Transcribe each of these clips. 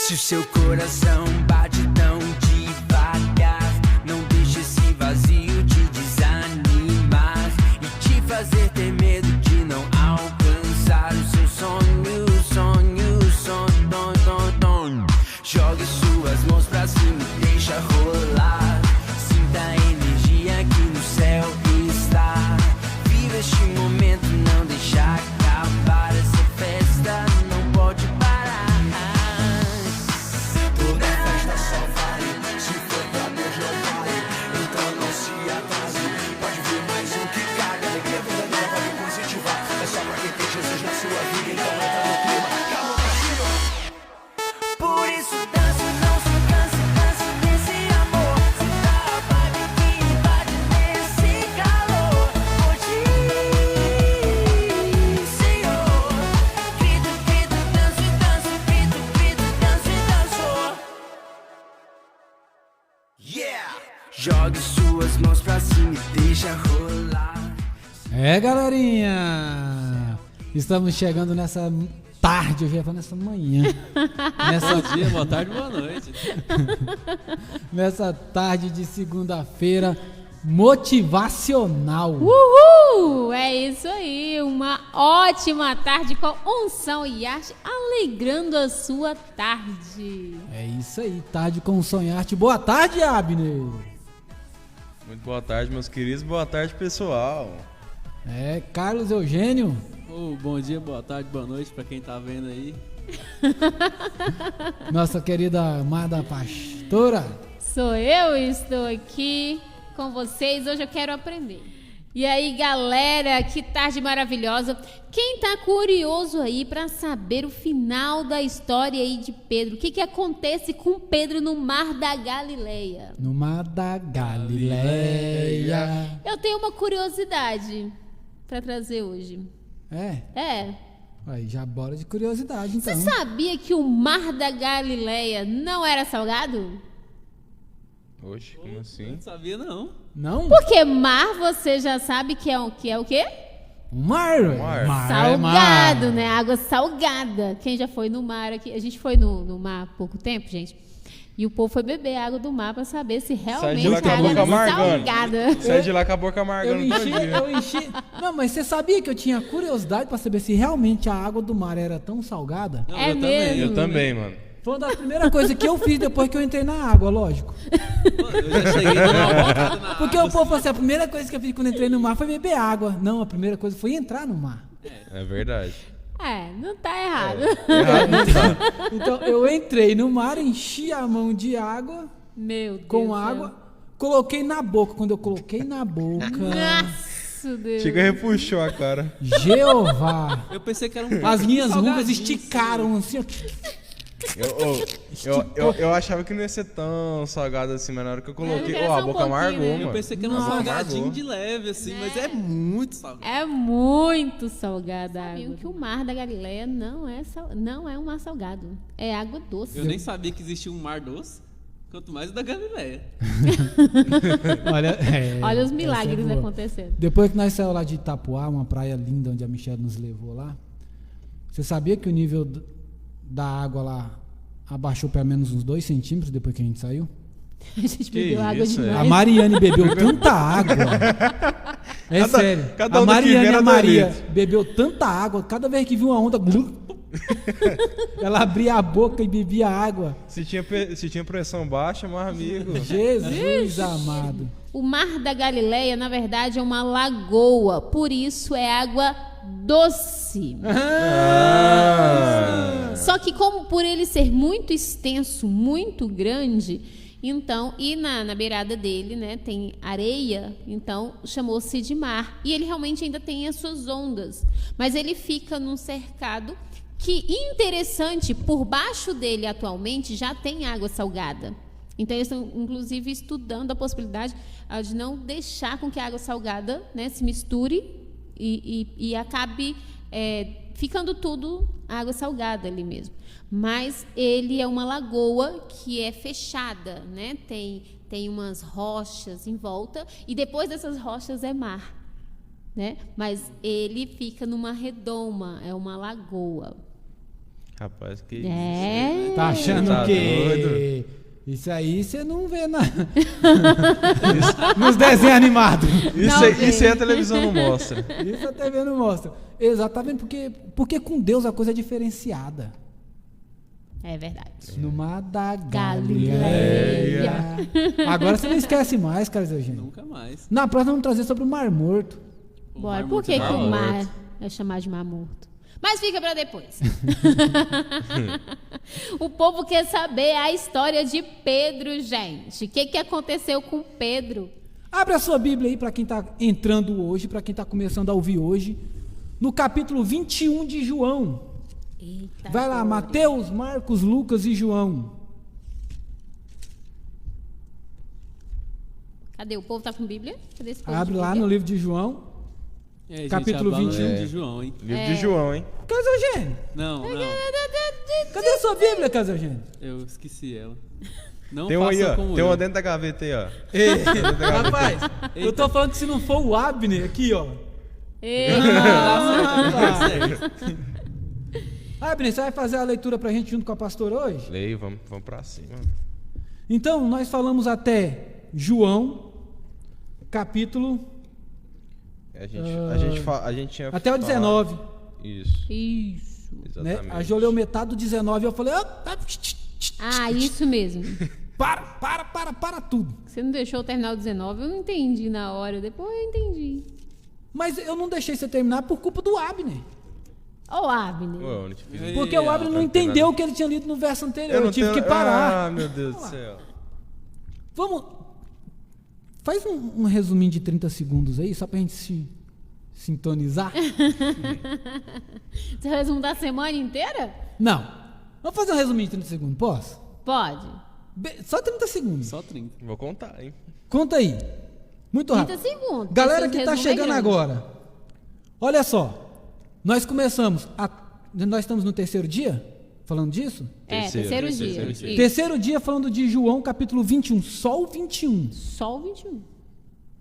Se o seu coração bate tão devagar, não deixe esse vazio te desanimar e te fazer ter medo de não alcançar o seu sonho, sonho, sonho. Jogue suas mãos pra cima e deixa rolar. Sinta a energia que no céu está. Viva este momento, não deixa acabar. Essa festa não pode parar. Toda festa só vale se for pra Deus, não vale. Então não se atrase. Pode vir mais um que caga. Alegria verdadeira pode positivar. É só pra quem tem Jesus na sua vida. Então entra no clima. Calma, Brasil. Por isso dance, não se canse, dance nesse amor. Sinta a vibe que invade nesse calor. Hoje, Senhor, grito, grito, dance, dance, grito, grito, dance, dançou. Yeah! Jogue suas mãos pra cima e deixa rolar. Galerinha, estamos chegando nessa tarde, eu já ia falar nessa manhã. Bom dia, boa tarde, boa noite. Nessa tarde de segunda-feira motivacional. Uhul! É isso aí, uma ótima tarde com unção e arte, alegrando a sua tarde. É isso aí, tarde com sonharte. Boa tarde, Abner. Muito boa tarde, meus queridos. Boa tarde, pessoal. Carlos Eugênio. Bom dia, boa tarde, boa noite pra quem tá vendo aí. Nossa querida amada pastora. Sou eu, estou aqui com vocês, hoje eu quero aprender. E aí, galera, que tarde maravilhosa. Quem tá curioso aí para saber o final da história aí de Pedro? O que acontece com Pedro no Mar da Galileia? No Mar da Galileia. Eu tenho uma curiosidade para trazer hoje. Aí já bora de curiosidade, então. Você sabia que o Mar da Galileia não era salgado? Oxe, como assim? Não sabia, não. Não? Porque mar você já sabe que é o quê? Mar. Salgado, né? Água salgada. Quem já foi no mar aqui? A gente foi no mar há pouco tempo, gente. E o povo foi beber água do mar pra saber se realmente a água era salgada. Sai de lá com a boca amargando. Eu enchi. Não, mas você sabia que eu tinha curiosidade pra saber se realmente a água do mar era tão salgada? Não, É eu mesmo? Eu também, mano. Foi uma das primeiras coisas que eu fiz depois que eu entrei na água, lógico. Eu já cheguei dando uma voltada na Porque água, o povo falou assim, a primeira coisa que eu fiz quando entrei no mar foi beber água. Não, a primeira coisa foi entrar no mar. É verdade. Não tá errado. Errado não tá. Então eu entrei no mar, enchi a mão de água, Meu Deus. com água, coloquei na boca. Quando eu coloquei na boca, Nossa, Deus. Chega e repuxou a cara. Jeová, Eu pensei que era um as minhas rugas salgadinho, esticaram assim, ó. Eu achava que não ia ser tão salgado assim, mas na hora que eu coloquei, era a só um boca pouquinho, amargou, né? mano. Eu pensei que era um A boca salgadinho amargou. de leve, assim, mas é muito salgado. É muito salgada a água. Sabiam que o Mar da Galileia não é um mar salgado. É água doce. Eu nem sabia que existia um mar doce, quanto mais o da Galileia. Olha os essa milagres é boa. acontecendo. Depois que nós saímos lá de Itapuá, uma praia linda onde a Michelle nos levou lá, você sabia que o nível da água lá abaixou pelo menos uns 2 centímetros depois que a gente saiu? A gente Que bebeu água isso, demais. A Mariane bebeu tanta água. Sério. cada A um daqui Mariane e vira a Maria Doritos. bebeu tanta água, cada vez que viu uma onda, ela abria a boca e bebia água. Se tinha pressão baixa, meu amigo. Jesus amado. O Mar da Galileia, na verdade, é uma lagoa. Por isso é água doce. Só que como por ele ser muito extenso, muito grande, então, e na beirada dele, né, tem areia, então chamou-se de mar. E ele realmente ainda tem as suas ondas. Mas ele fica num cercado que, interessante, por baixo dele atualmente já tem água salgada. Então, eles estão, inclusive, estudando a possibilidade de não deixar com que a água salgada, né, se misture e acabe ficando tudo água salgada ali mesmo. Mas ele é uma lagoa que é fechada, né? Tem umas rochas em volta e depois dessas rochas é mar, né? Mas ele fica numa redoma, é uma lagoa. Rapaz, que É. Tá achando Tá que doido? isso aí você não vê nos desenhos animados. Isso aí a televisão não mostra. Isso a TV não mostra. Exatamente, porque com Deus a coisa é diferenciada. É verdade. No mar da Galileia. Galileia. Agora você não esquece mais, Carlos Eugênio. Nunca mais. Na próxima vamos trazer sobre o Mar Morto. O Bora. Mar Por Morto que, é que o maior. mar é chamado de mar morto? Mas fica pra depois. O povo quer saber a história de Pedro, gente. O que aconteceu com Pedro? Abre a sua Bíblia aí para quem está entrando hoje, para quem está começando a ouvir hoje, no capítulo 21 de João. Eita, Vai lá, glória. Mateus, Marcos, Lucas e João. Cadê? O povo tá com Bíblia? Cadê esse povo Abre de lá Bíblia? no livro de João. É, gente, Capítulo abre lá no 21. livro de João, hein? Livro de João, hein? Carlos Eugênio, Não, não. cadê a sua Bíblia, Carlos Eugênio? Eu esqueci ela. Não Tem um aí, faça ó. como Tem eu. uma dentro da gaveta aí, ó. Ei, rapaz, eu tô falando que se não for o Abner aqui, ó. Ei, Tá certo. Abner, você vai fazer a leitura pra gente junto com a pastora hoje? Leio, vamos pra cima. Então, nós falamos até João, capítulo, A gente tinha até o falado- 19. Isso, Isso. Né? exatamente. A Jo leu metade do 19 e eu falei, Ah, isso mesmo. para tudo. Você não deixou eu terminar o 19, eu não entendi na hora. Depois eu entendi. Mas eu não deixei você terminar por culpa do Abner. Ô, Abner. Pô, eu não te fiz- Porque o Abner não entendeu o que ele tinha lido no verso anterior. Eu tive que parar. Ah, meu Deus do céu. Vamos. Faz um resuminho de 30 segundos aí, só pra gente se sintonizar. Você vai resumo da semana inteira? Não. Vamos fazer um resuminho de 30 segundos, posso? Pode. Só 30 segundos. Só 30. Vou contar, hein? Conta aí. Muito 30 rápido. segundos. Galera Esse que tá resumo é chegando grande. agora. Olha só. Nós começamos. Nós estamos no terceiro dia? Falando disso? É, terceiro dia. terceiro Isso. dia. Terceiro dia falando de João, capítulo 21. Só o 21. Só o 21.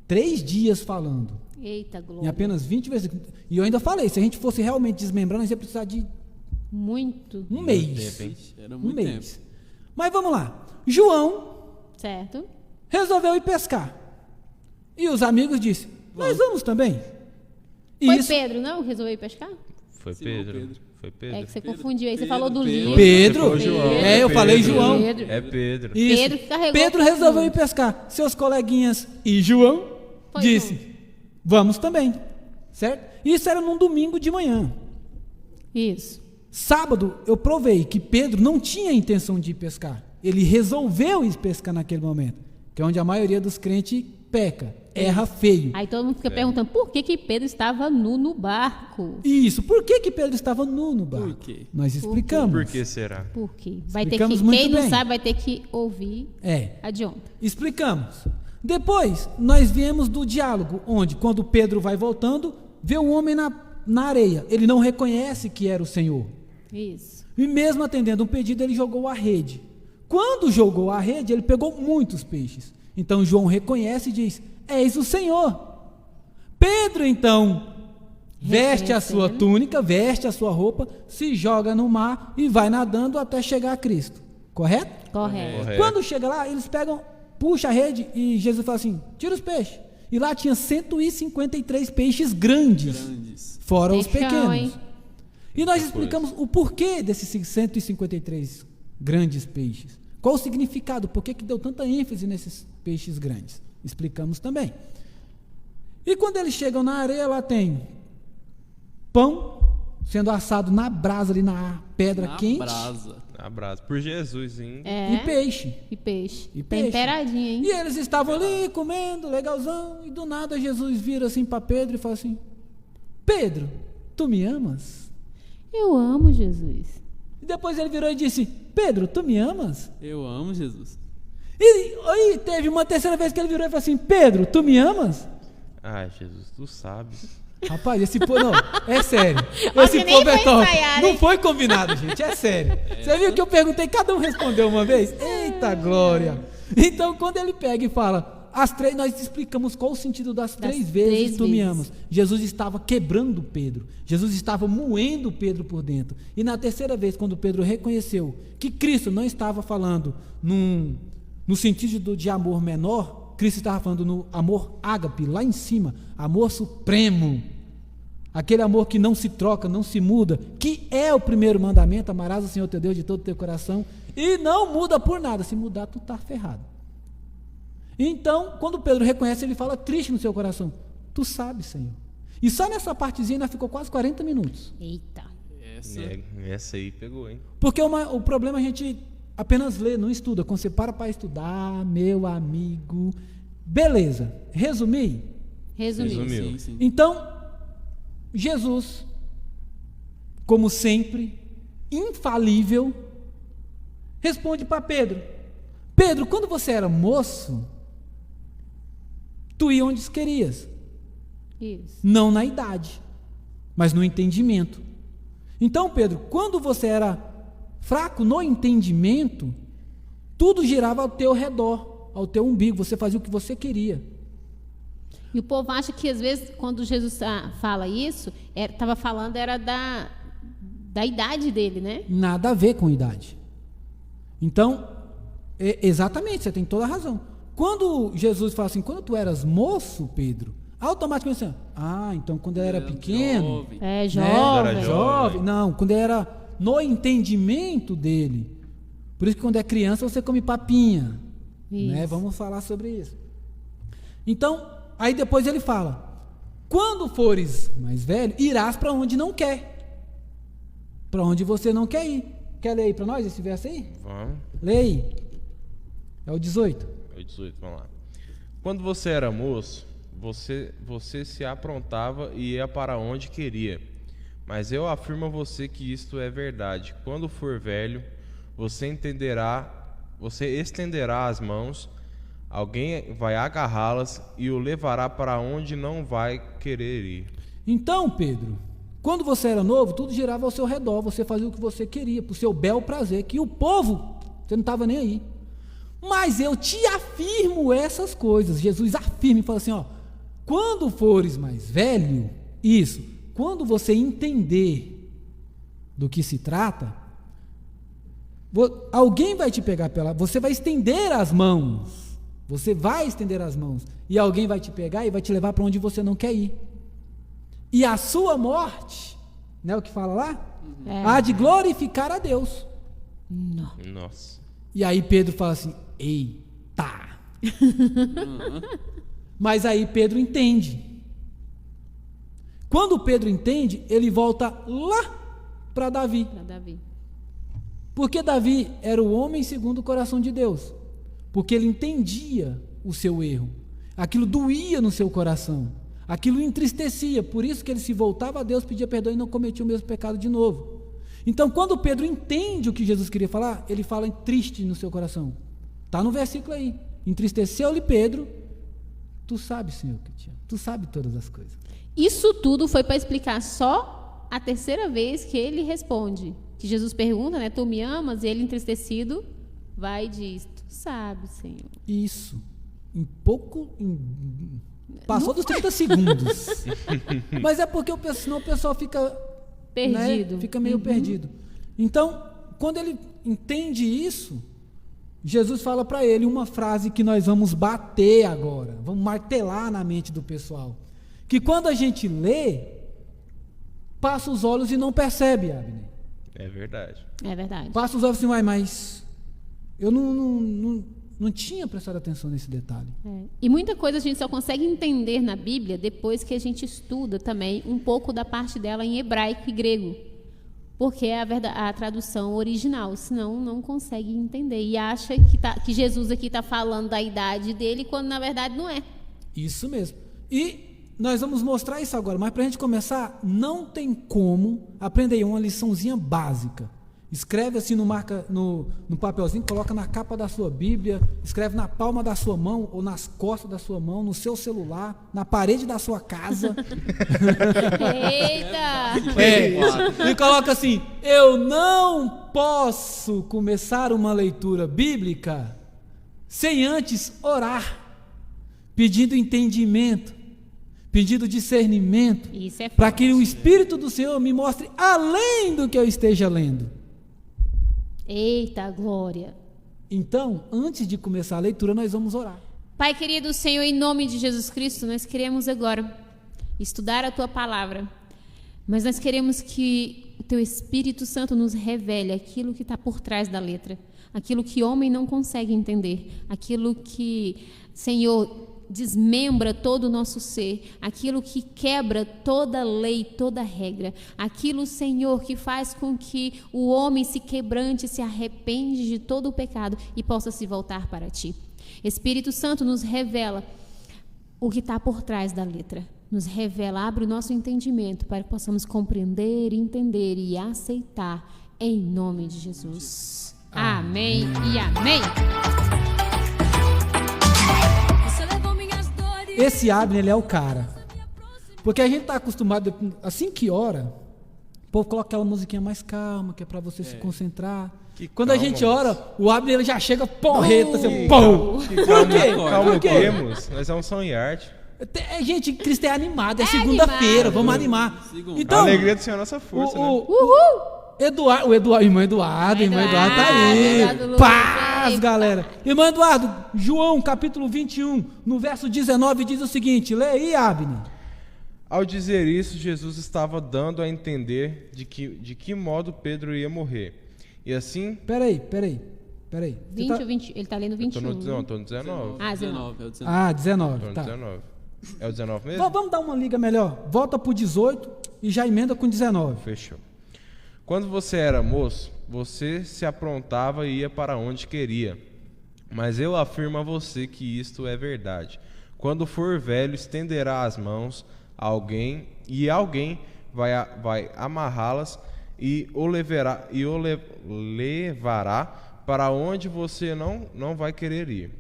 3 dias falando. Eita, Em glória. apenas 20 versículos. E eu ainda falei, se a gente fosse realmente desmembrar, nós ia precisar de Muito. um mês. tempo, hein? Era Um muito mês. tempo. Mas vamos lá. João Certo? resolveu ir pescar. E os amigos disseram, nós vamos também. Foi Isso. Pedro, não? Resolveu ir pescar? Foi Simão Pedro. Pedro. Foi É Pedro. que você Pedro, confundiu aí. Você Pedro, falou do Pedro. livro. Pedro. Você falou João. É, eu falei João. Pedro. É Pedro. Isso. Pedro que carregou Pedro todo resolveu mundo. ir pescar. Seus coleguinhas e João Foi disse, junto. vamos também. Certo? Isso era num domingo de manhã. Isso. Sábado, eu provei que Pedro não tinha intenção de ir pescar. Ele resolveu ir pescar naquele momento. Que é onde a maioria dos crentes peca. Erra feio. Aí todo mundo fica perguntando por que Pedro estava nu no barco. Isso. Por que Pedro estava nu no barco? Por quê? Nós explicamos. Por que será? Por quê? Vai ter que, Explicamos muito quem não bem. sabe vai ter que ouvir É. adianta. Explicamos. Depois, nós viemos do diálogo, onde, quando Pedro vai voltando, vê um homem na areia. Ele não reconhece que era o Senhor. Isso. E mesmo atendendo um pedido, ele jogou a rede. Quando jogou a rede, ele pegou muitos peixes. Então João reconhece e diz, eis o Senhor. Pedro, então, veste a sua Reconhecendo. túnica, veste a sua roupa, se joga no mar e vai nadando até chegar a Cristo. Correto? Correto. Correto. Quando chega lá, eles pegam, puxa a rede e Jesus fala assim, tira os peixes. E lá tinha 153 peixes grandes, Grandes. fora os Peixão, pequenos. hein? E nós explicamos o porquê desses 153 grandes peixes. Qual o significado? Por que deu tanta ênfase nesses peixes grandes? Explicamos também. E quando eles chegam na areia, lá tem pão sendo assado na brasa, ali na pedra Na quente, brasa. Abraço. Por Jesus, hein? É. e peixe. E peixe. E peixe. Temperadinho, hein? E eles estavam ali comendo, legalzão, e do nada Jesus vira assim para Pedro e fala assim, Pedro, tu me amas? Eu amo Jesus. E depois ele virou e disse, Pedro, tu me amas? Eu amo Jesus. E aí teve uma terceira vez que ele virou e falou assim, Pedro, tu me amas? Ai, Jesus, tu sabes. Rapaz, esse povo, não, é sério. Ó, Esse que nem povo é foi top. ensaiado, Não hein? foi combinado, gente, é sério. Você viu que eu perguntei, cada um respondeu uma vez? Eita glória. Então, quando ele pega e fala, Nós explicamos qual o sentido das três três vezes tu me vezes. amas. Jesus estava quebrando Pedro. Jesus estava moendo Pedro por dentro. E na terceira vez, quando Pedro reconheceu que Cristo não estava falando no sentido de amor menor, Cristo estava falando no amor ágape, lá em cima, amor supremo. Aquele amor que não se troca, não se muda, que é o primeiro mandamento: amarás o Senhor teu Deus de todo o teu coração, e não muda por nada. Se mudar, tu está ferrado. Então, quando Pedro reconhece, ele fala triste no seu coração: tu sabes, Senhor. E só nessa partezinha ainda ficou quase 40 minutos. Eita. Essa aí pegou, hein? Porque o problema é a gente apenas lê, não estuda. Quando você para estudar, meu amigo, beleza. Resumi? Resumiu. Sim, sim. Então, Jesus, como sempre, infalível, responde para Pedro: Pedro, quando você era moço, tu ia onde querias, Isso. não na idade, mas no entendimento. Então, Pedro, quando você era fraco no entendimento, tudo girava ao teu redor, ao teu umbigo, você fazia o que você queria. E o povo acha que, às vezes, quando Jesus fala isso, estava falando era da idade dele, né? Nada a ver com idade. Então, exatamente, você tem toda a razão. Quando Jesus fala assim: quando tu eras moço, Pedro, automaticamente assim: então quando ele era pequeno, Jovem. É, né, jovem. Era jovem, não, quando ele era no entendimento dele. Por isso que quando é criança você come papinha, né? Isso. Vamos falar sobre isso. Então, aí depois ele fala: quando fores mais velho, irás para onde não quer, para onde você não quer ir. Quer ler aí para nós esse verso aí? Vamos. Lê aí. É o 18. É o 18, vamos lá. Quando você era moço, você se aprontava e ia para onde queria. Mas eu afirmo a você que isto é verdade. Quando for velho, você estenderá as mãos, alguém vai agarrá-las e o levará para onde não vai querer ir. Então, Pedro, quando você era novo, tudo girava ao seu redor, você fazia o que você queria, por seu bel prazer, que o povo, você não estava nem aí. Mas eu te afirmo essas coisas. Jesus afirma e fala assim: quando fores mais velho, quando você entender do que se trata, alguém vai te pegar você vai estender as mãos, e alguém vai te pegar e vai te levar para onde você não quer ir. E a sua morte, né, o que fala lá? Há de glorificar a Deus. Não. Nossa. E aí Pedro fala assim: eita! Mas aí Pedro entende. Quando Pedro entende, ele volta lá para Davi. Para Davi. Porque Davi era o homem segundo o coração de Deus. Porque ele entendia o seu erro. Aquilo doía no seu coração. Aquilo entristecia. Por isso que ele se voltava a Deus, pedia perdão e não cometia o mesmo pecado de novo. Então, quando Pedro entende o que Jesus queria falar, ele fala triste no seu coração. Está no versículo aí. Entristeceu-lhe Pedro. Tu sabes, Senhor, que te amo. Tu sabes todas as coisas. Isso tudo foi para explicar só a terceira vez que ele responde. Que Jesus pergunta, né? Tu me amas? E ele, entristecido, vai e diz: tu sabes, Senhor. Isso. Passou dos 30 segundos. Mas é porque senão o pessoal fica Perdido. Né? Fica meio perdido. Então, quando ele entende isso, Jesus fala para ele uma frase que nós vamos bater agora, vamos martelar na mente do pessoal. Que quando a gente lê, passa os olhos e não percebe, Abner. É verdade. É verdade. Passa os olhos assim: mas eu não tinha prestado atenção nesse detalhe. E muita coisa a gente só consegue entender na Bíblia depois que a gente estuda também um pouco da parte dela em hebraico e grego. Porque é a tradução original, senão não consegue entender. E acha que Jesus aqui está falando da idade dele, quando na verdade não é. Isso mesmo. E nós vamos mostrar isso agora, mas para a gente começar, não tem como aprender aí uma liçãozinha básica. Escreve assim no papelzinho, coloca na capa da sua Bíblia, escreve na palma da sua mão ou nas costas da sua mão, no seu celular, na parede da sua casa. Eita! E coloca assim: eu não posso começar uma leitura bíblica sem antes orar. pedindo entendimento, pedindo discernimento, Isso é para forte. que o Espírito do Senhor me mostre além do que eu esteja lendo. Eita glória. Então, antes de começar a leitura, nós vamos orar. Pai querido Senhor, em nome de Jesus Cristo, nós queremos agora estudar a Tua palavra, mas nós queremos que o Teu Espírito Santo nos revele aquilo que está por trás da letra, aquilo que homem não consegue entender, aquilo que, Senhor, desmembra todo o nosso ser, aquilo que quebra toda lei, toda regra, aquilo, Senhor, que faz com que o homem se quebrante, se arrepende de todo o pecado e possa se voltar para Ti. Espírito Santo, nos revela o que está por trás da letra, nos revela, abre o nosso entendimento para que possamos compreender, entender e aceitar em nome de Jesus. Amém e amém. Esse Abner, ele é o cara. Porque a gente tá acostumado, assim que ora, o povo coloca aquela musiquinha mais calma, que é para você se concentrar. Que Quando a calma, gente ora, o Abner ele já chega porreta, assim, pô! Por Calma, quê? calma, Por quê? temos. Nós é um som e arte. Gente, Cristo é animado, é segunda-feira, animado. vamos animar. Segunda. A Então, alegria do Senhor é a nossa força, né? Irmão Eduardo tá aí. Eduardo Lucas, Paz, aí, galera. Irmão Eduardo, João capítulo 21, no verso 19, diz o seguinte, lê aí, Abner. Ao dizer isso, Jesus estava dando a entender de que modo Pedro ia morrer. E assim... Peraí. Você 20 tá- ou 20, ele está lendo Tô 21. no 19. Ah, 19. É o 19. Ah, 19, Tô no tá. 19. É o 19 mesmo? Então, vamos dar uma liga melhor. Volta pro 18 e já emenda com 19. Fechou. Quando você era moço, você se aprontava e ia para onde queria. Mas eu afirmo a você que isto é verdade. Quando for velho, estenderá as mãos a alguém e alguém vai amarrá-las e o levará para onde você não vai querer ir.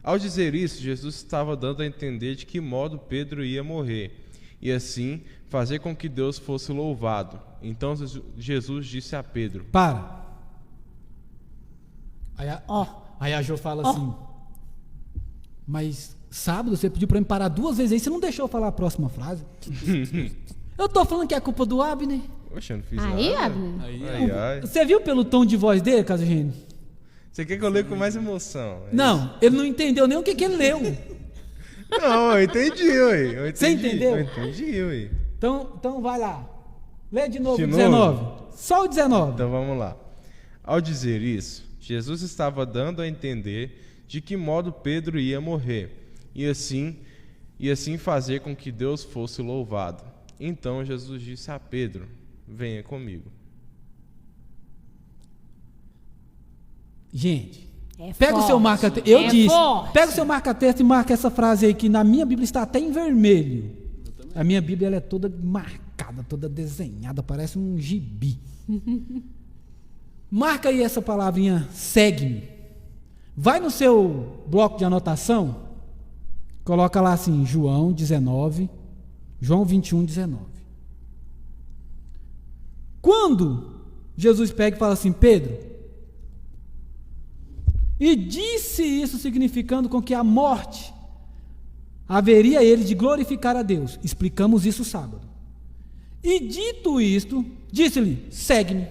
Ao dizer isso, Jesus estava dando a entender de que modo Pedro ia morrer, e assim fazer com que Deus fosse louvado. Então Jesus disse a Pedro: Para. Aí a Jo fala assim, mas sábado você pediu pra mim parar 2 vezes aí, você não deixou eu falar a próxima frase. Eu tô falando que é culpa do Abner. Oxe, eu não fiz Aí, nada. Abner. Ai, ai. Você viu pelo tom de voz dele, Caso Gênio? Você quer que eu leia com mais emoção? É Não, ele não entendeu nem o que ele leu. isso? Não, eu entendi, ué. Você entendeu? Eu entendi, ué. Então vai lá. Lê de novo De o novo? 19. Só o 19. Então vamos lá. Ao dizer isso, Jesus estava dando a entender de que modo Pedro ia morrer, e assim fazer com que Deus fosse louvado. Então Jesus disse a Pedro: venha comigo. Gente, É pega o forte. seu marca-texto. Eu É disse. forte. Pega o seu marca-texto e marca essa frase aí, que na minha Bíblia está até em vermelho. A minha Bíblia ela é toda marcada, toda desenhada, parece um gibi. Marca aí essa palavrinha, segue-me. Vai no seu bloco de anotação, coloca lá assim, João 19, João 21, 19. Quando Jesus pega e fala assim, Pedro, e disse isso significando com que a morte haveria ele de glorificar a Deus. Explicamos isso sábado. E dito isto, disse-lhe, segue-me.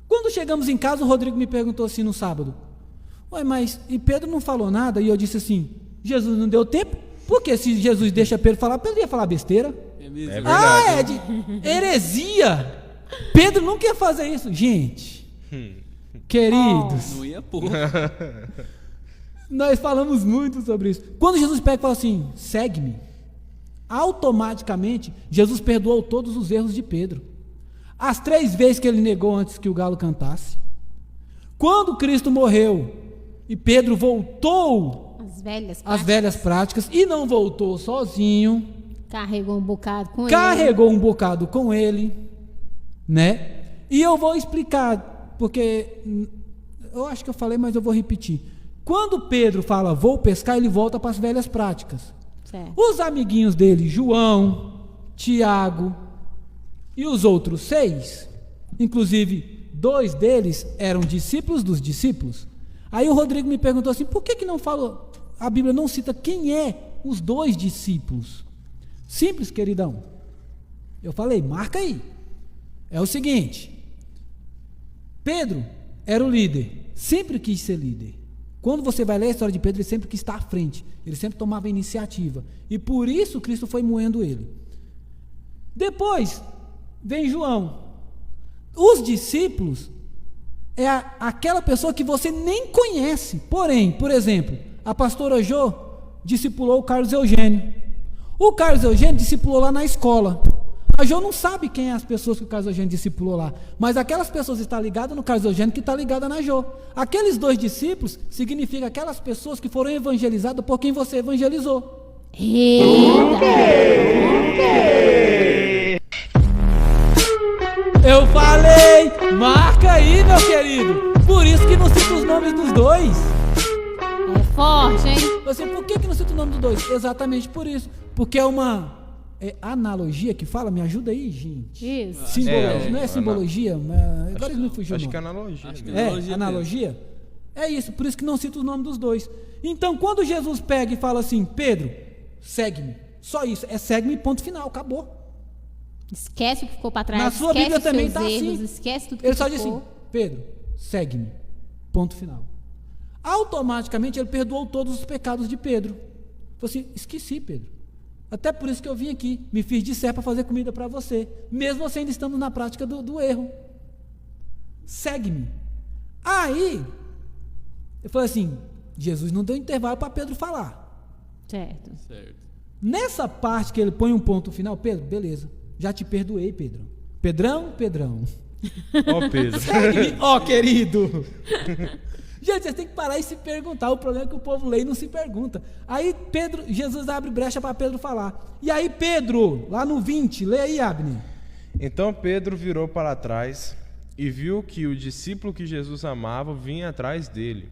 Quando chegamos em casa, o Rodrigo me perguntou assim no sábado, ué, mas e Pedro não falou nada? E eu disse assim, Jesus não deu tempo? Porque se Jesus deixa Pedro falar, Pedro ia falar besteira. É mesmo. É verdade. De heresia. Pedro não quer fazer isso. Gente, queridos, Não ia pôr. nós falamos muito sobre isso. Quando Jesus pega e fala assim, segue-me, automaticamente, Jesus perdoou todos os erros de Pedro. As 3 vezes que ele negou antes que o galo cantasse. Quando Cristo morreu e Pedro voltou As às velhas práticas e não voltou sozinho, Carregou um bocado com carregou um bocado com ele, né? E eu vou explicar, porque eu acho que eu falei, mas eu vou repetir. Quando Pedro fala, vou pescar, ele volta para as velhas práticas. Certo. Os amiguinhos dele, João, Tiago e os outros 6, inclusive 2 deles eram discípulos dos discípulos. Aí o Rodrigo me perguntou assim, por que não falou? a Bíblia não cita quem é os 2 discípulos? Simples, queridão. Eu falei, marca aí. É o seguinte: Pedro era o líder, sempre quis ser líder. Quando você vai ler a história de Pedro, ele sempre quis estar à frente, ele sempre tomava iniciativa, e por isso Cristo foi moendo ele. Depois vem João. Os discípulos é aquela pessoa que você nem conhece. Porém, por exemplo, a pastora Jô discipulou o Carlos Eugênio. O Carlos Eugênio discipulou lá na escola. A Jô não sabe quem é as pessoas que o Carlos Eugênio discipulou lá, mas aquelas pessoas estão ligadas no Carlos Eugênio, que está ligada na Jô. Aqueles 2 discípulos significa aquelas pessoas que foram evangelizadas por quem você evangelizou. Eu falei, marca aí, meu querido. Por isso que não cita os nomes dos 2. É forte, hein? Você, por que não cita o nome dos 2? Exatamente por isso. Porque é uma analogia que fala, me ajuda aí, gente. Isso. Simbologia, não é simbologia? Mas agora ele não fugiu. Acho não. que é analogia. Acho que mesmo. Analogia? É isso, por isso que não cita o nome dos 2. Então, quando Jesus pega e fala assim, Pedro, segue-me. Só isso, segue-me, ponto final, acabou. Esquece o que ficou para trás. Na sua Bíblia também está assim. Esquece tudo que Ele só ficou. diz assim, Pedro, segue-me, ponto final. Automaticamente ele perdoou todos os pecados de Pedro. Falou assim, esqueci, Pedro. Até por isso que eu vim aqui, me fiz de servo para fazer comida para você, mesmo você ainda estando na prática do erro. Segue-me. Aí, eu falei assim, Jesus não deu intervalo para Pedro falar. Certo. Nessa parte que ele põe um ponto final, Pedro, beleza, já te perdoei, Pedro. Pedrão. Ó, Pedro. Segue-me, ó, querido. Gente, vocês têm que parar e se perguntar. O problema é que o povo lê e não se pergunta. Aí Jesus abre brecha para Pedro falar. E aí Pedro, lá no 20, lê aí, Abner. Então Pedro virou para trás e viu que o discípulo que Jesus amava vinha atrás dele.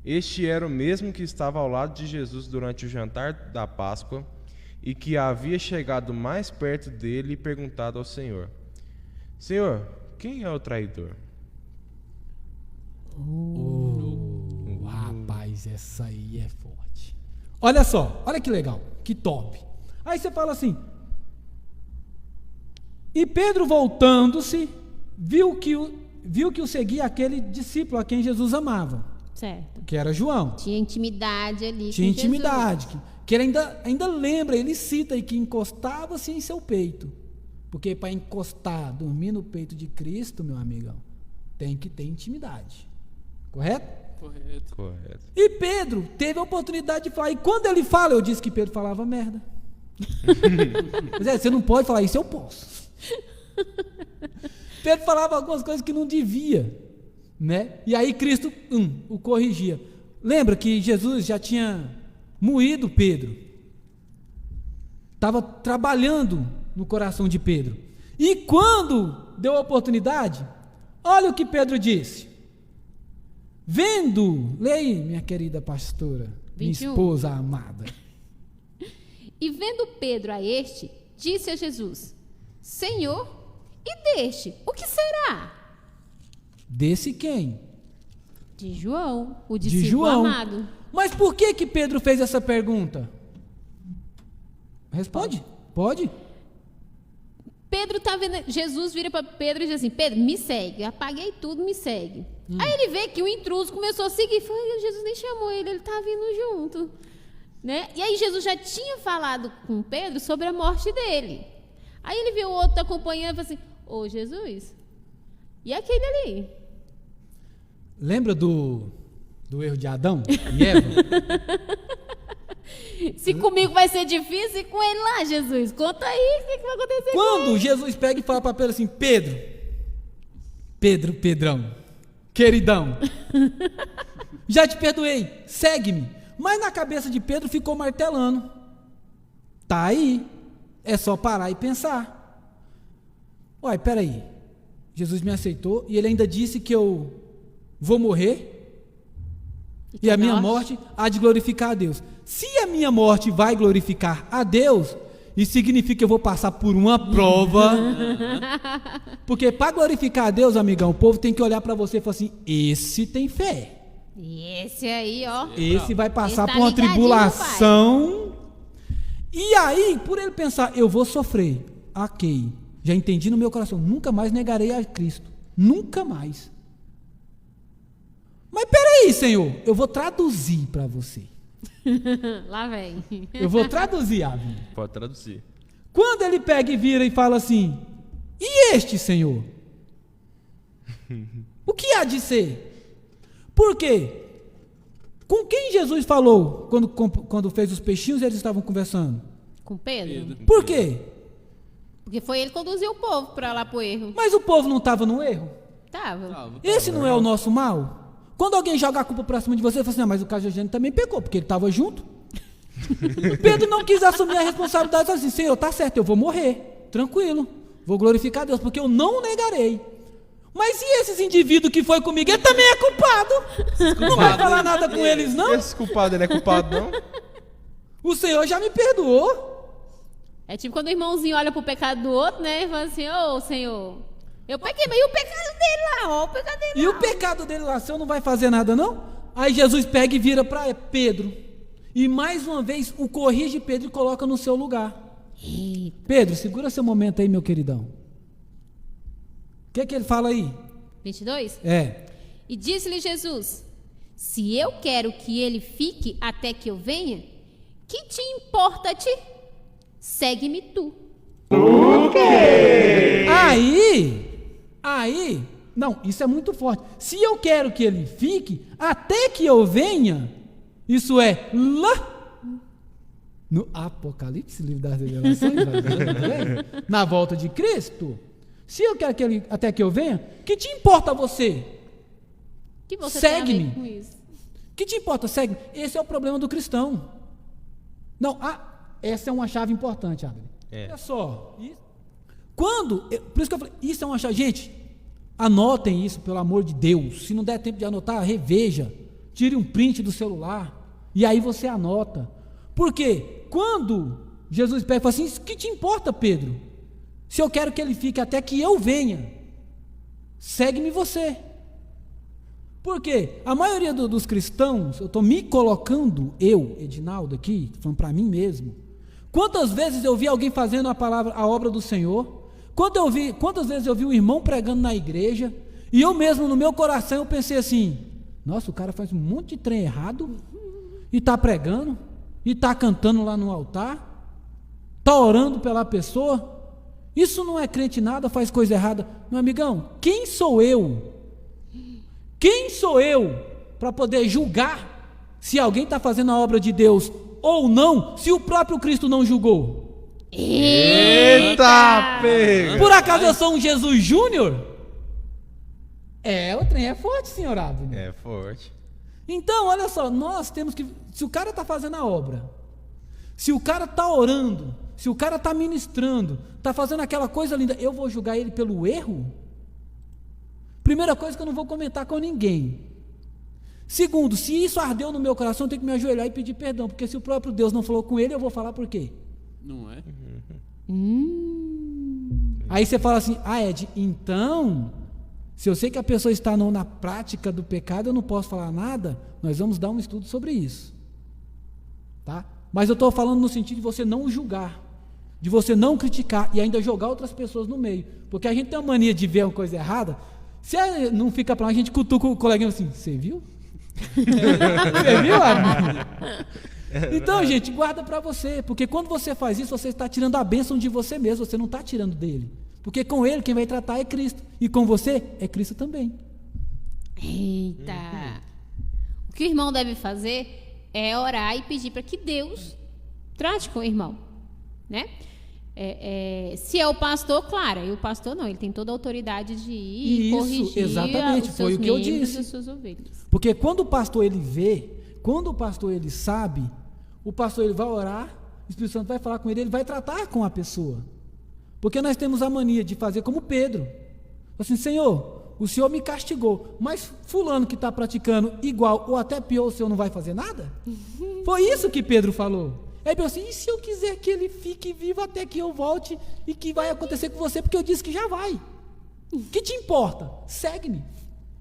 Este era o mesmo que estava ao lado de Jesus durante o jantar da Páscoa e que havia chegado mais perto dele e perguntado ao Senhor: Senhor, quem é o traidor? Rapaz, essa aí é forte. Olha só, olha que legal, que top. Aí você fala assim, e Pedro voltando-se, viu que o seguia aquele discípulo a quem Jesus amava. Certo. Que era João. Tinha intimidade ali. Tinha com intimidade. Jesus. Que ele ainda lembra, ele cita aí que encostava-se em seu peito. Porque para encostar, dormir no peito de Cristo, meu amigão, tem que ter intimidade. Correto? Correto. E Pedro teve a oportunidade de falar. E quando ele fala, eu disse que Pedro falava merda. Mas você não pode falar isso, eu posso. Pedro falava algumas coisas que não devia, né? E aí Cristo o corrigia. Lembra que Jesus já tinha moído Pedro. Estava trabalhando no coração de Pedro. E quando deu a oportunidade, olha o que Pedro disse. Vendo, leia, minha querida pastora, 21. minha esposa amada. E vendo Pedro a este, disse a Jesus: Senhor, e deste, o que será? Desse quem? De João, o De discípulo João. amado. Mas por que Pedro fez essa pergunta? Responde. Pode? Pedro tá vendo, Jesus vira para Pedro e diz assim: Pedro, me segue. Eu apaguei tudo, me segue. Aí ele vê que o intruso começou a seguir. Foi, Jesus nem chamou ele tá vindo junto. Né? E aí Jesus já tinha falado com Pedro sobre a morte dele. Aí ele viu o outro acompanhando e falou assim: ô Jesus, e aquele ali? Lembra do erro de Adão e Eva? Se comigo vai ser difícil, e com ele lá, Jesus? Conta aí o que vai acontecer com Quando ele. Jesus pega e fala para Pedro assim: Pedrão, queridão, já te perdoei, segue-me. Mas na cabeça de Pedro ficou martelando. Tá aí, é só parar e pensar. Uai, peraí, Jesus me aceitou e ele ainda disse que eu vou morrer e a minha morte há de glorificar a Deus. Se a minha morte vai glorificar a Deus, isso significa que eu vou passar por uma prova. Porque para glorificar a Deus, amigão, o povo tem que olhar para você e falar assim: esse tem fé. E esse aí, ó. Esse vai passar Esse por uma tá ligadinho, tribulação. E aí, por ele pensar, eu vou sofrer. Ok. Já entendi no meu coração. Nunca mais negarei a Cristo. Nunca mais. Mas peraí, Senhor. Eu vou traduzir para você. Lá vem. Eu vou traduzir, Abner. Pode traduzir. Quando ele pega e vira e fala assim: e este, Senhor? O que há de ser? Por quê? Com quem Jesus falou quando fez os peixinhos e eles estavam conversando? Com Pedro? Por quê? Porque foi ele que conduziu o povo para lá pro erro. Mas o povo não estava no erro? Tava. Esse não é o nosso mal? Quando alguém joga a culpa pra cima de você, você fala assim: mas o Caio Eugênio também pecou, porque ele estava junto. Pedro não quis assumir a responsabilidade, assim: Senhor, tá certo, eu vou morrer, tranquilo, vou glorificar a Deus, porque eu não negarei. Mas e esses indivíduos que foi comigo? Ele também é culpado. Não vai falar nada com eles, não? Esse culpado, ele é culpado, não? O Senhor já me perdoou. É tipo quando o irmãozinho olha pro pecado do outro, né? E fala assim: ô, Senhor, eu pequei, mas e o pecado dele lá? Ó, o pecado dele E lá. o pecado dele lá, o Senhor não vai fazer nada, não? Aí Jesus pega e vira para Pedro. E mais uma vez o corrige Pedro e coloca no seu lugar. Eita. Pedro, segura seu momento aí, meu queridão. O que ele fala aí? 22? É. E disse-lhe Jesus: se eu quero que ele fique até que eu venha, que te importa-te? Segue-me tu. Aí, não, isso é muito forte. Se eu quero que ele fique até que eu venha, isso é lá no Apocalipse, livro das Revelações, na volta de Cristo. Se eu quero que ele até que eu venha, que te importa você? Que você Segue-me. tem a ver com isso? Que te importa? Segue-me. Esse é o problema do cristão. Não, essa é uma chave importante, Abner. Olha só. Por isso que eu falei, isso é uma chave. Gente, anotem isso, pelo amor de Deus. Se não der tempo de anotar, reveja. Tire um print do celular. E aí você anota. Porque quando Jesus pega e fala assim: o que te importa, Pedro? Se eu quero que ele fique até que eu venha, segue-me você. Por quê? A maioria dos cristãos, eu estou me colocando, eu, Edinaldo, aqui, falando para mim mesmo. Quantas vezes eu vi alguém fazendo a obra do Senhor? Quantas vezes eu vi um irmão pregando na igreja? E eu mesmo, no meu coração, eu pensei assim: nossa, o cara faz um monte de trem errado, e está pregando, e está cantando lá no altar, está orando pela pessoa. Isso não é crente nada, faz coisa errada. Meu amigão, quem sou eu? Quem sou eu para poder julgar se alguém está fazendo a obra de Deus ou não, se o próprio Cristo não julgou? Eita, pega! Por acaso eu sou um Jesus Júnior? O trem é forte, senhor Abner. É forte. Então, olha só, nós temos que... Se o cara está fazendo a obra, se o cara está orando, se o cara está ministrando, está fazendo aquela coisa linda, eu vou julgar ele pelo erro? Primeira coisa, que eu não vou comentar com ninguém. Segundo, se isso ardeu no meu coração, eu tenho que me ajoelhar e pedir perdão, porque se o próprio Deus não falou com ele, eu vou falar por quê? Não é? Aí você fala assim: Ed, então, se eu sei que a pessoa está na prática do pecado, eu não posso falar nada. Nós vamos dar um estudo sobre isso, tá? Mas eu estou falando no sentido de você não julgar, de você não criticar e ainda jogar outras pessoas no meio, porque a gente tem uma mania de ver uma coisa errada. Se não fica para lá, a gente cutuca o coleguinha assim: você viu? Você viu, amigo? Então, gente, guarda para você, porque quando você faz isso, você está tirando a bênção de você mesmo, você não está tirando dele, porque com ele quem vai tratar é Cristo, e com você é Cristo também. Eita! O que o irmão deve fazer é orar e pedir para que Deus trate com o irmão, né? Se é o pastor, claro, e o pastor não, ele tem toda a autoridade de ir Isso, corrigir exatamente, os foi seus o que eu membros disse. e as suas ovelhas. Porque quando o pastor ele vê, quando o pastor ele sabe, o pastor ele vai orar, o Espírito Santo vai falar com ele vai tratar com a pessoa. Porque nós temos a mania de fazer como Pedro. Assim: Senhor, o Senhor me castigou, mas fulano que está praticando igual ou até pior, o Senhor não vai fazer nada? Foi isso que Pedro falou. Aí Pedro assim: e se eu quiser que ele fique vivo até que eu volte, e que vai acontecer com você, porque eu disse que já vai? Que te importa? Segue-me.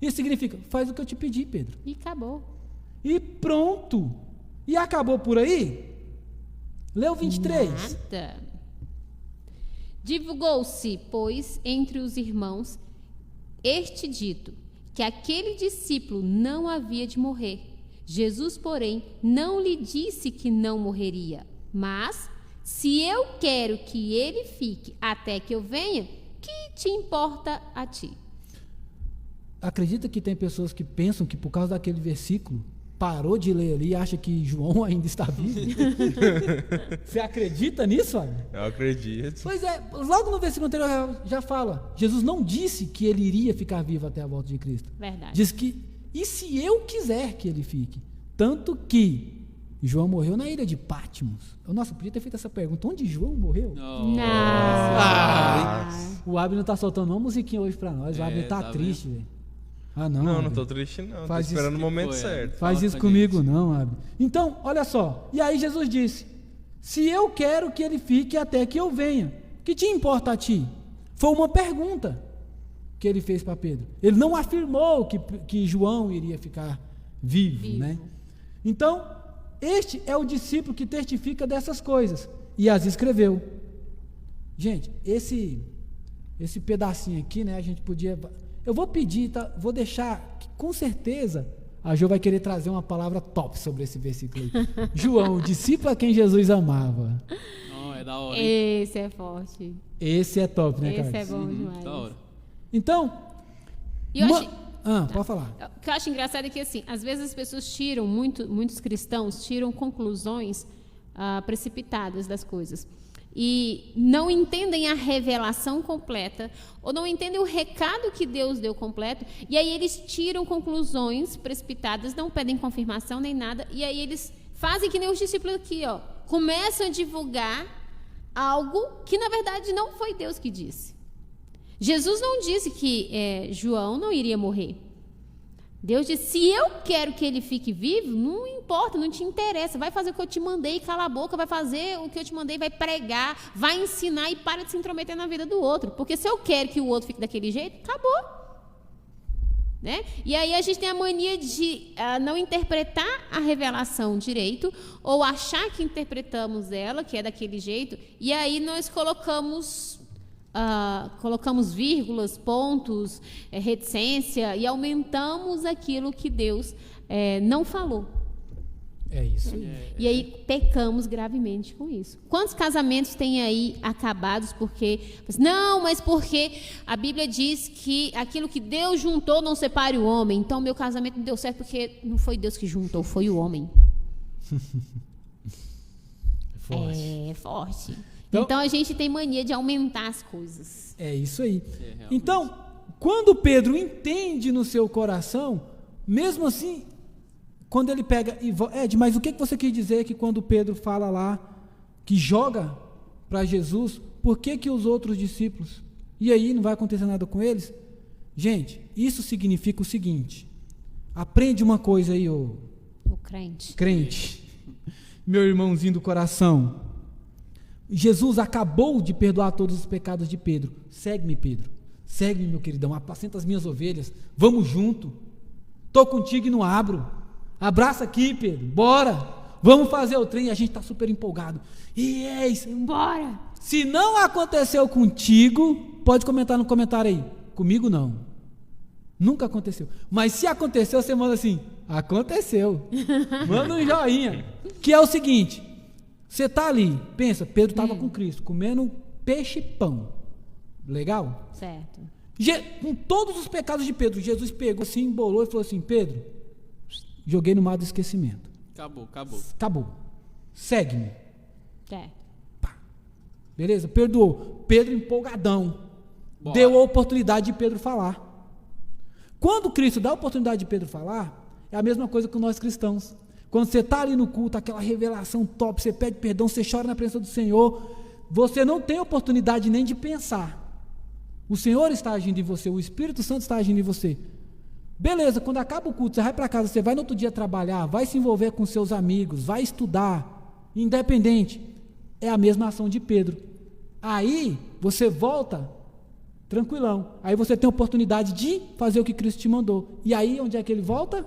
Isso significa, faz o que eu te pedi, Pedro. E acabou. E pronto. E acabou por aí? Lê o 23. Nada. Divulgou-se, pois, entre os irmãos este dito, que aquele discípulo não havia de morrer. Jesus, porém, não lhe disse que não morreria, mas, se eu quero que ele fique até que eu venha, que te importa a ti? Acredita que tem pessoas que pensam que por causa daquele versículo, parou de ler ali e acha que João ainda está vivo? Você acredita nisso, Fábio? Eu acredito. Pois é, logo no versículo anterior já fala, Jesus não disse que ele iria ficar vivo até a volta de Cristo. Verdade. Diz que, e se eu quiser que ele fique? Tanto que João morreu na ilha de Patmos. Nossa, eu podia ter feito essa pergunta, onde João morreu? Não. O Abner tá soltando uma musiquinha hoje pra nós, o Abner tá tá triste, velho. Ah, não. Não, Abner. não tô triste não. Faz Tô esperando isso o momento foi, certo. Faz Fala isso com a comigo gente. não, Abner. Então, olha só. E aí Jesus disse, se eu quero que ele fique até que eu venha, que te importa a ti? Foi uma pergunta que ele fez para Pedro. Ele não afirmou que João iria ficar vivo, né? Então, este é o discípulo que testifica dessas coisas e as escreveu. Gente, esse pedacinho aqui, né, a gente podia... Eu vou pedir, tá? Vou deixar, que, com certeza, a Jo vai querer trazer uma palavra top sobre esse versículo aí. João, discípulo a quem Jesus amava. Não, é da hora. Hein? Esse é forte. Esse é top, né, Esse Carlos? é bom demais. Da hora. Então, E eu acho... pode falar. O que eu acho engraçado é que, assim, às vezes as pessoas tiram, muitos cristãos tiram conclusões precipitadas das coisas. E não entendem a revelação completa, ou não entendem o recado que Deus deu completo, e aí eles tiram conclusões precipitadas, não pedem confirmação nem nada, e aí eles fazem que nem os discípulos aqui, ó, começam a divulgar algo que, na verdade, não foi Deus que disse. Jesus não disse que João não iria morrer. Deus disse, se eu quero que ele fique vivo, não importa, não te interessa, vai fazer o que eu te mandei, cala a boca, vai fazer o que eu te mandei, vai pregar, vai ensinar e para de se intrometer na vida do outro, porque se eu quero que o outro fique daquele jeito, acabou. Né? E aí a gente tem a mania de não interpretar a revelação direito, ou achar que interpretamos ela, que é daquele jeito, e aí nós colocamos vírgulas, pontos, reticência, e aumentamos aquilo que Deus não falou. É isso aí. E aí pecamos gravemente com isso. Quantos casamentos têm aí acabados porque... Não, mas porque a Bíblia diz que aquilo que Deus juntou não separe o homem. Então meu casamento não deu certo porque não foi Deus que juntou, foi o homem. Forte. É forte. Então a gente tem mania de aumentar as coisas. É isso aí. realmente. Então, quando Pedro entende no seu coração, mesmo assim, quando ele pega e Ed, mas o que você quis dizer que quando Pedro fala lá, que joga para Jesus, por que os outros discípulos, e aí não vai acontecer nada com eles? Gente, isso significa o seguinte, aprende uma coisa aí, ô O crente. crente, meu irmãozinho do coração. Jesus acabou de perdoar todos os pecados de Pedro. Segue-me, Pedro. Segue-me, meu queridão. Apacenta as minhas ovelhas. Vamos junto. Tô contigo e não abro. Abraça aqui, Pedro. Bora. Vamos fazer o trem. A gente está super empolgado. E eis. Bora! Se não aconteceu contigo, pode comentar no comentário aí. Comigo não. Nunca aconteceu. Mas se aconteceu, você manda assim. Aconteceu. Manda um joinha. Que é o seguinte. Você está ali, pensa, Pedro estava com Cristo, comendo peixe e pão. Legal? Certo. Com todos os pecados de Pedro, Jesus pegou assim, embolou e falou assim, Pedro, joguei no mar do esquecimento. Acabou. Segue-me. Certo. Beleza? Perdoou. Pedro empolgadão. Bora. Deu a oportunidade de Pedro falar. Quando Cristo dá a oportunidade de Pedro falar, é a mesma coisa que nós cristãos. Quando você está ali no culto, aquela revelação top, você pede perdão, você chora na presença do Senhor, você não tem oportunidade nem de pensar. O Senhor está agindo em você, o Espírito Santo está agindo em você. Beleza, quando acaba o culto, você vai para casa, você vai no outro dia trabalhar, vai se envolver com seus amigos, vai estudar, independente. É a mesma ação de Pedro. Aí, você volta tranquilão. Aí você tem a oportunidade de fazer o que Cristo te mandou. E aí, onde é que ele volta?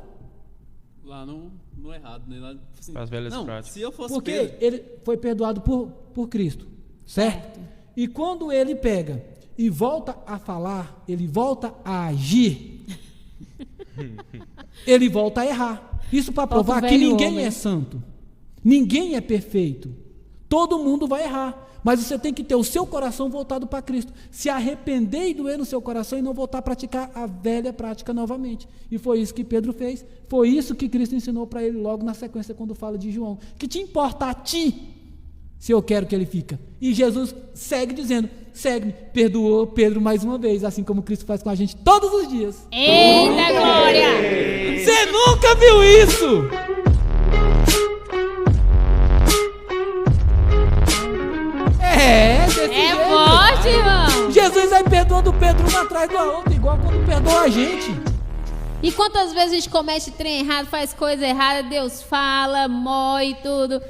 Lá no errado, né? Lá, assim, As velhas não, práticas. se eu fosse Porque Pedro, ele foi perdoado por Cristo, certo? E quando ele pega e volta a falar, ele volta a agir, ele volta a errar. Isso para Volta o provar que velho ninguém homem. é santo, ninguém é perfeito, todo mundo vai errar. Mas você tem que ter o seu coração voltado para Cristo, se arrepender e doer no seu coração e não voltar a praticar a velha prática novamente. E foi isso que Pedro fez, foi isso que Cristo ensinou para ele logo na sequência quando fala de João. Que te importa a ti se eu quero que ele fica? E Jesus segue dizendo, segue-me, perdoou Pedro mais uma vez, assim como Cristo faz com a gente todos os dias. Eita glória! Você nunca viu isso? Desse É jeito. forte, irmão! Jesus aí perdoando Pedro um atrás do outro, igual quando perdoa a gente. E quantas vezes a gente comete trem errado, faz coisa errada, Deus fala, mói tudo.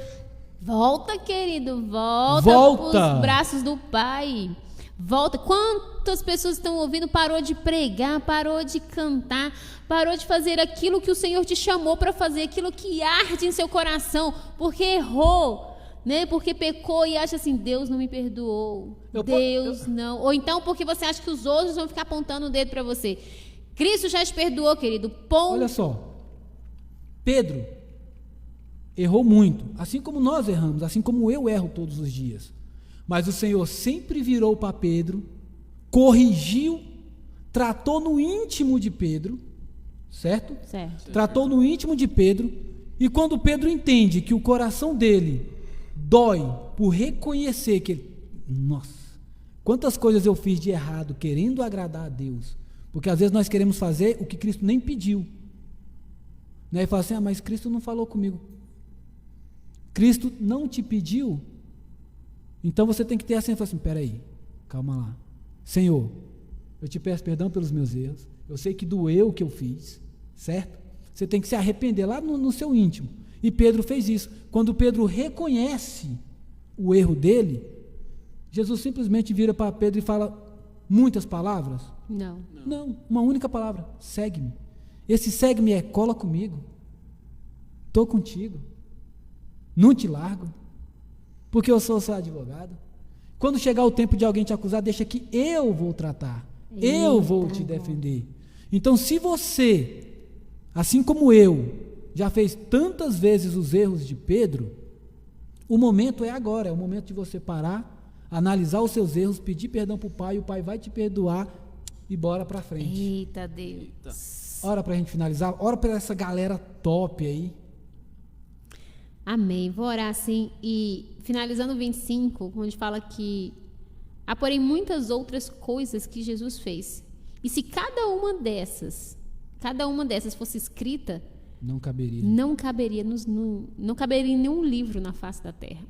Volta, querido, volta pros braços do Pai. Volta. Quantas pessoas estão ouvindo, parou de pregar, parou de cantar, parou de fazer aquilo que o Senhor te chamou para fazer, aquilo que arde em seu coração, porque errou, né? Porque pecou e acha assim, Deus não me perdoou, não. Ou então porque você acha que os outros vão ficar apontando o dedo para você. Cristo já te perdoou, querido. Olha só, Pedro errou muito, assim como nós erramos, assim como eu erro todos os dias. Mas o Senhor sempre virou para Pedro, corrigiu, tratou no íntimo de Pedro, certo? Certo. Tratou no íntimo de Pedro, e quando Pedro entende que o coração dele dói por reconhecer que, nossa, quantas coisas eu fiz de errado querendo agradar a Deus, porque às vezes nós queremos fazer o que Cristo nem pediu, né? E fala assim, mas Cristo não falou comigo. Cristo não te pediu, então você tem que ter assim, peraí, calma lá, Senhor, eu te peço perdão pelos meus erros, eu sei que doeu o que eu fiz, certo? Você tem que se arrepender lá no seu íntimo, e Pedro fez isso. Quando Pedro reconhece o erro dele, Jesus simplesmente vira para Pedro e fala muitas palavras? Não. Não, uma única palavra, segue-me. Esse segue-me é cola comigo, estou contigo, não te largo, porque eu sou seu advogado. Quando chegar o tempo de alguém te acusar, deixa que eu vou tratar, eu vou te defender. Então, se você, assim como eu, já fez tantas vezes os erros de Pedro, o momento é agora, é o momento de você parar, analisar os seus erros, pedir perdão para o Pai, o Pai vai te perdoar e bora para frente. Eita Deus. Ora para a gente finalizar, ora para essa galera top aí. Amém. Vou orar assim. E finalizando o 25, onde fala que há, porém, muitas outras coisas que Jesus fez. E se cada uma dessas fosse escrita, não caberia não caberia em nenhum livro na face da terra.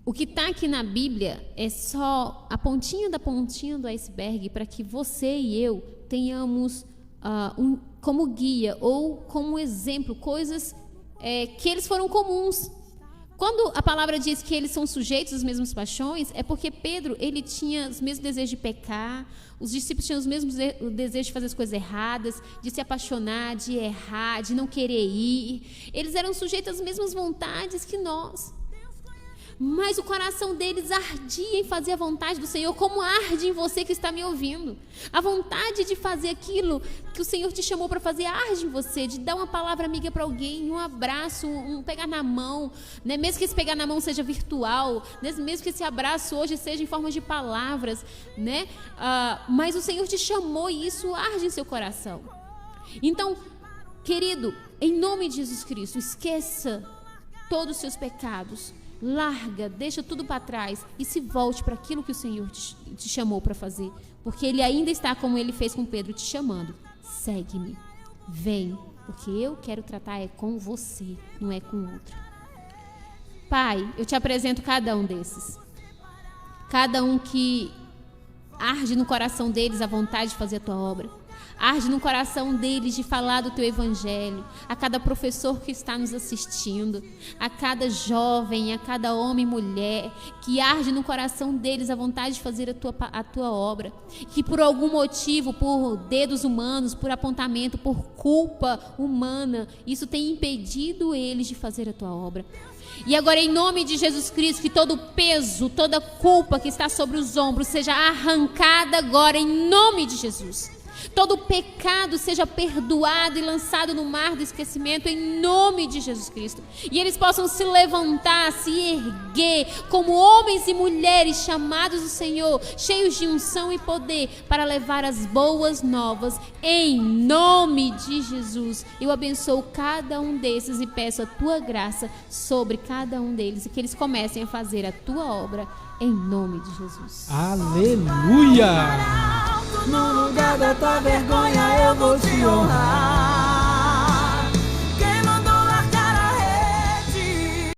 O que está aqui na Bíblia é só a pontinha do iceberg para que você e eu tenhamos como guia ou como exemplo coisas que eles foram comuns. Quando a palavra diz que eles são sujeitos às mesmas paixões, é porque Pedro, ele tinha os mesmos desejos de pecar, os discípulos tinham os mesmos desejos de fazer as coisas erradas, de se apaixonar, de errar, de não querer ir. Eles eram sujeitos às mesmas vontades que nós. Mas o coração deles ardia em fazer a vontade do Senhor, como arde em você que está me ouvindo. A vontade de fazer aquilo que o Senhor te chamou para fazer arde em você, de dar uma palavra amiga para alguém, um abraço, um pegar na mão, né? Mesmo que esse pegar na mão seja virtual, né? Mesmo que esse abraço hoje seja em forma de palavras, né? Mas o Senhor te chamou e isso arde em seu coração. Então, querido, em nome de Jesus Cristo, esqueça todos os seus pecados. Larga, deixa tudo para trás e se volte para aquilo que o Senhor te chamou para fazer, porque Ele ainda está, como Ele fez com Pedro, te chamando. Segue-me, vem, porque eu quero tratar com você, não é com outro. Pai, eu te apresento cada um desses, cada um que arde no coração deles a vontade de fazer a tua obra, Arde no coração deles de falar do teu evangelho, a cada professor que está nos assistindo, a cada jovem, a cada homem e mulher, que arde no coração deles a vontade de fazer a tua obra, que por algum motivo, por dedos humanos, por apontamento, por culpa humana, isso tem impedido eles de fazer a tua obra. E agora, em nome de Jesus Cristo, que todo peso, toda culpa que está sobre os ombros seja arrancada agora, em nome de Jesus. Todo pecado seja perdoado e lançado no mar do esquecimento, em nome de Jesus Cristo. E eles possam se levantar, se erguer como homens e mulheres chamados do Senhor, cheios de unção e poder, para levar as boas novas, em nome de Jesus. Eu abençoo cada um desses e peço a tua graça sobre cada um deles, e que eles comecem a fazer a tua obra, em nome de Jesus. Aleluia! No lugar da tua vergonha eu vou te honrar.